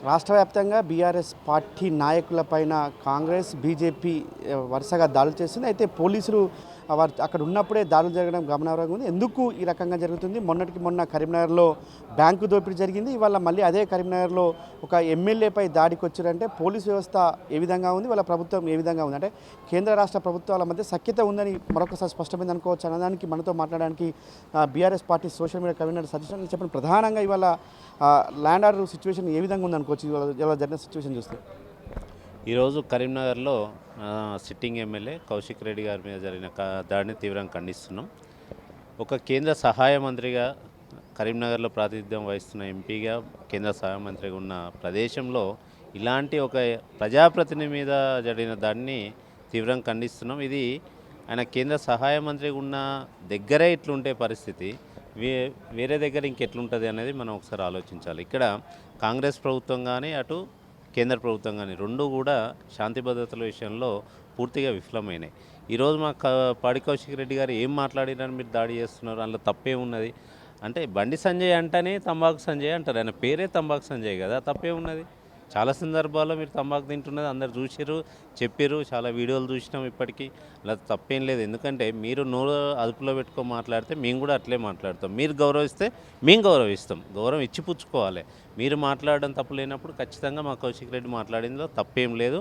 రాష్ట్ర వ్యాప్తంగా BRS party నాయకులపైన Congress BJP వరుసగా దాడులు చేస్తుంది. అయితే పోలీసులు వారు అక్కడ ఉన్నప్పుడే దాడులు జరగడం గమనార్హంగా ఉంది. ఎందుకు ఈ రకంగా జరుగుతుంది? మొన్నటికి మొన్న కరీంనగర్లో బ్యాంకు దోపిడీ జరిగింది. ఇవాళ మళ్ళీ అదే కరీంనగర్లో ఒక ఎమ్మెల్యేపై దాడికి వచ్చారంటే పోలీసు వ్యవస్థ ఏ విధంగా ఉంది, వాళ్ళ ప్రభుత్వం ఏ విధంగా ఉంది, అంటే కేంద్ర రాష్ట్ర ప్రభుత్వాల మధ్య సఖ్యత ఉందని మరొకసారి స్పష్టమైంది అనుకోవచ్చు. అనడానికి మనతో మాట్లాడడానికి BRS party social media convener Satish చెప్పండి. ప్రధానంగా ఇవాళ ల్యాండ్ ఆర్డర్ సిచ్యువేషన్ ఏ విధంగా ఉందనుకోవచ్చు ఇలా జరిగిన సిచ్యువేషన్ చూస్తే? ఈరోజు కరీంనగర్లో సిట్టింగ్ ఎమ్మెల్యే కౌశిక్ రెడ్డి గారి మీద జరిగిన దాడిని తీవ్రంగా ఖండిస్తున్నాం. ఒక కేంద్ర సహాయ మంత్రిగా కరీంనగర్లో ప్రాతినిధ్యం వహిస్తున్న ఎంపీగా కేంద్ర సహాయ మంత్రిగా ఉన్న ప్రదేశంలో ఇలాంటి ఒక ప్రజాప్రతినిధి మీద జరిగిన దాడిని తీవ్రంగా ఖండిస్తున్నాం. ఇది ఆయన కేంద్ర సహాయ మంత్రిగా ఉన్న దగ్గరే ఇట్లుంటే పరిస్థితి వేరే దగ్గర ఇంకెట్లుంటుంది అనేది మనం ఒకసారి ఆలోచించాలి. ఇక్కడ కాంగ్రెస్ ప్రభుత్వం కానీ అటు కేంద్ర ప్రభుత్వం కానీ రెండు కూడా శాంతి భద్రతల విషయంలో పూర్తిగా విఫలమైనాయి. ఈరోజు మా పాడి కౌశిక్ రెడ్డి గారు ఏం మాట్లాడినారని మీరు దాడి చేస్తున్నారు, అందులో తప్పే ఉన్నది అంటే బండి సంజయ్ అంటేనే తంబాకు సంజయ్ అంటారు, ఆయన పేరే తంబాకు సంజయ్ కదా, తప్పే ఉన్నది. చాలా సందర్భాల్లో మీరు తంబాకు తింటున్నది అందరు చూసిర్రు, చెప్పారు, చాలా వీడియోలు చూసినాం ఇప్పటికీ. అలా తప్పేం లేదు. ఎందుకంటే మీరు నోరు అదుపులో పెట్టుకొని మాట్లాడితే మేము కూడా అట్లే మాట్లాడతాం. మీరు గౌరవిస్తే మేము గౌరవిస్తాం. గౌరవం ఇచ్చి పుచ్చుకోవాలి. మీరు మాట్లాడడం తప్పు లేనప్పుడు ఖచ్చితంగా మా కౌశిక్ రెడ్డి మాట్లాడిందో తప్పేం లేదు.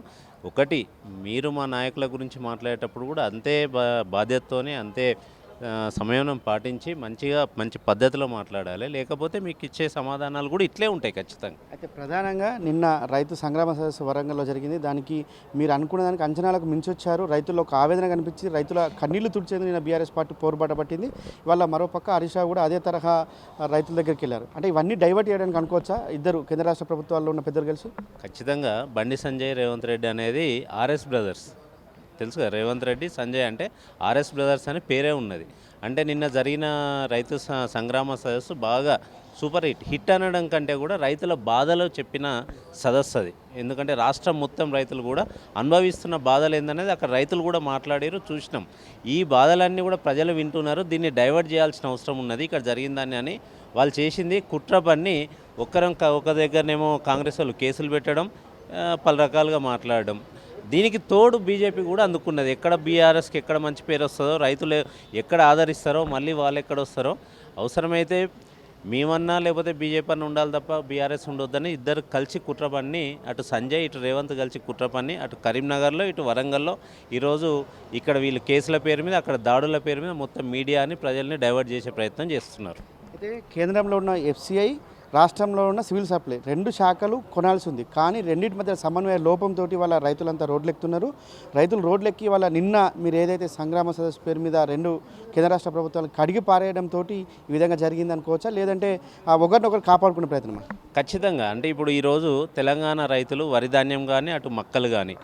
ఒకటి, మీరు మా నాయకుల గురించి మాట్లాడేటప్పుడు కూడా అంతే బాధ్యతతోనే అంతే సంయమనం పాటించి మంచి పద్ధతిలో మాట్లాడాలి. లేకపోతే మీకు ఇచ్చే సమాధానాలు కూడా ఇట్లే ఉంటాయి ఖచ్చితంగా. అయితే ప్రధానంగా నిన్న రైతు సంగ్రామ సదస్సు వరంగల్లో జరిగింది. దానికి మీరు అనుకున్న దానికి అంచనాలకు మించొచ్చారు. రైతుల్లో ఒక ఆవేదన కనిపించి రైతుల కన్నీళ్లు తుడిచేందుకు నిన్న బీఆర్ఎస్ పార్టీ పోరుబాట పట్టింది. ఇవాళ మరోపక్క హరీష్ రావు కూడా అదే తరహా రైతుల దగ్గరికి వెళ్ళారు. అంటే ఇవన్నీ డైవర్ట్ చేయడానికి అనుకోవచ్చా ఇద్దరు కేంద్ర రాష్ట్ర ప్రభుత్వాల్లో ఉన్న పెద్దలు కలిసి? ఖచ్చితంగా బండి సంజయ్ రేవంత్ రెడ్డి అనేది ఆర్ఎస్ బ్రదర్స్ తెలుసు కదా. రేవంత్ రెడ్డి సంజయ్ అంటే ఆర్ఎస్ బ్రదర్స్ అని పేరే ఉన్నది. అంటే నిన్న జరిగిన రైతు సంగ్రామ సదస్సు బాగా సూపర్ హిట్ అనడం కంటే కూడా రైతుల బాధలు చెప్పిన సదస్సు అది. ఎందుకంటే రాష్ట్రం మొత్తం రైతులు కూడా అనుభవిస్తున్న బాధలు ఏందనేది అక్కడ రైతులు కూడా మాట్లాడారు, చూసినాం. ఈ బాధలన్నీ కూడా ప్రజలు వింటున్నారు. దీన్ని డైవర్ట్ చేయాల్సిన అవసరం ఉన్నది ఇక్కడ జరిగిందని అని వాళ్ళు చేసింది కుట్ర పన్ని. ఒక దగ్గరనేమో కాంగ్రెస్ వాళ్ళు కేసులు పెట్టడం, పలు రకాలుగా మాట్లాడడం. దీనికి తోడు బీజేపీ కూడా అందుకున్నది. ఎక్కడ బీఆర్ఎస్కి ఎక్కడ మంచి పేరు వస్తుందో, రైతులు ఎక్కడ ఆదరిస్తారో, మళ్ళీ వాళ్ళు ఎక్కడ వస్తారో, అవసరమైతే మేమన్నా లేకపోతే బీజేపీ అన్న ఉండాలి తప్ప బీఆర్ఎస్ ఉండొద్దని ఇద్దరు కలిసి కుట్రపన్ని, అటు సంజయ్ ఇటు రేవంత్ కలిసి కుట్రపన్ని, అటు కరీంనగర్లో ఇటు వరంగల్లో ఈరోజు ఇక్కడ వీళ్ళు కేసుల పేరు మీద అక్కడ దాడుల పేరు మీద మొత్తం మీడియాని ప్రజల్ని డైవర్ట్ చేసే ప్రయత్నం చేస్తున్నారు. అయితే కేంద్రంలో ఉన్న ఎఫ్సిఐ, రాష్ట్రంలో ఉన్న సివిల్ సప్లై రెండు శాఖలు కొనాల్సి ఉంది. కానీ రెండింటి మధ్య సమన్వయ లోపంతో వాళ్ళ రైతులంతా రోడ్లెక్కుతున్నారు. రైతులు రోడ్లెక్కి వాళ్ళ నిన్న మీరు ఏదైతే సంగ్రామ సదస్సు పేరు మీద రెండు కేంద్ర రాష్ట్ర ప్రభుత్వాలు కడిగి పారేయడంతో ఈ విధంగా జరిగింది అనుకోవచ్చా, లేదంటే ఒకరినొకరు కాపాడుకునే ప్రయత్నం? ఖచ్చితంగా. అంటే ఇప్పుడు ఈరోజు తెలంగాణ రైతులు వరి ధాన్యం కానీ అటు మక్కలు కానీ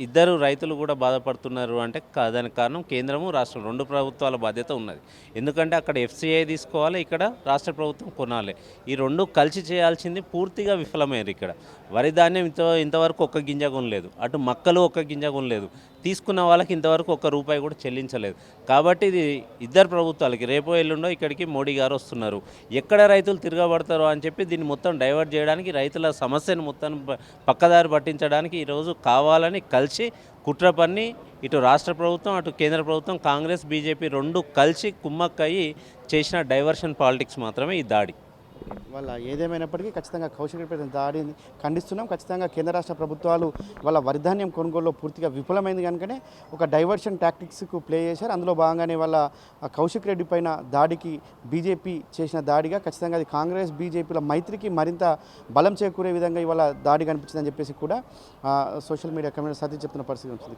ఇద్దరు రైతులు కూడా బాధపడుతున్నారు అంటే దానికి కారణం కేంద్రము రాష్ట్రం రెండు ప్రభుత్వాల బాధ్యత ఉన్నది. ఎందుకంటే అక్కడ ఎఫ్సిఐ తీసుకోవాలి, ఇక్కడ రాష్ట్ర ప్రభుత్వం కొనాలి. ఈ రెండు కలిసి చేయాల్సింది పూర్తిగా విఫలమయ్యారు. ఇక్కడ వరి ధాన్యం ఇంతవరకు ఒక్క గింజ కొనలేదు, అటు మక్కలు ఒక్క గింజ కొనలేదు, తీసుకున్న వాళ్ళకి ఇంతవరకు ఒక్క రూపాయి కూడా చెల్లించలేదు. కాబట్టి ఇది ఇద్దరు ప్రభుత్వాలకి రేపో ఎల్లుండో ఇక్కడికి మోడీ గారు వస్తున్నారు. ఎక్కడ రైతులు తిరగబడతారో అని చెప్పి దీన్ని మొత్తం డైవర్ట్ చేయడానికి, రైతుల సమస్యను మొత్తం పక్కదారి పట్టించడానికి ఈరోజు కావాలని కలిసి కుట్ర పన్ని ఇటు రాష్ట్ర ప్రభుత్వం అటు కేంద్ర ప్రభుత్వం కాంగ్రెస్ బీజేపీ రెండు కలిసి కుమ్మక్కయ్యి చేసిన డైవర్షన్ పాలిటిక్స్ మాత్రమే ఈ దాడి. వాళ్ళ ఏదేమైనప్పటికీ ఖచ్చితంగా కౌశిక్ రెడ్డి దాడిని ఖండిస్తున్నాం. ఖచ్చితంగా కేంద్ర రాష్ట్ర ప్రభుత్వాలు వాళ్ళ వరిధాన్యం కొనుగోలులో పూర్తిగా విఫలమైంది కనుకనే ఒక డైవర్షన్ టాక్టిక్స్కు ప్లే చేశారు. అందులో భాగంగానే వాళ్ళ కౌశిక్ రెడ్డి పైన దాడికి బీజేపీ చేసిన దాడిగా ఖచ్చితంగా అది కాంగ్రెస్ బీజేపీల మైత్రికి మరింత బలం చేకూరే విధంగా ఇవాళ దాడి కనిపించిందని చెప్పేసి కూడా సోషల్ మీడియా కమ్యూనిటీ సతీష్ చెప్తున్న పరిస్థితి ఉంటుంది.